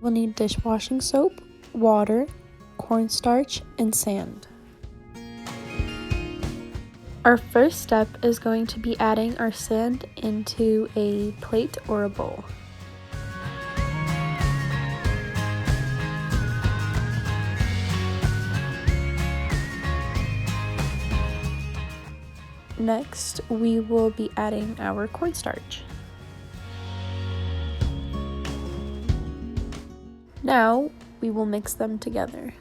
will need dishwashing soap, water, cornstarch, and sand. Our first step is going to be adding our sand into a plate or a bowl. Next, we will be adding our cornstarch. Now, we will mix them together.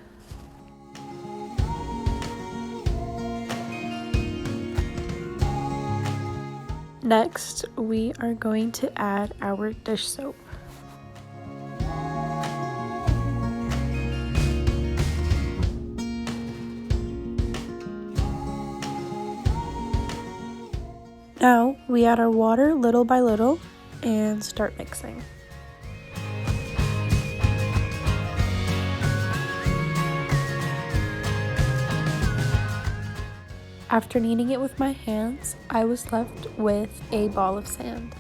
Next, we are going to add our dish soap. Now, we add our water little by little and start mixing. After kneading it with my hands, I was left with a ball of sand.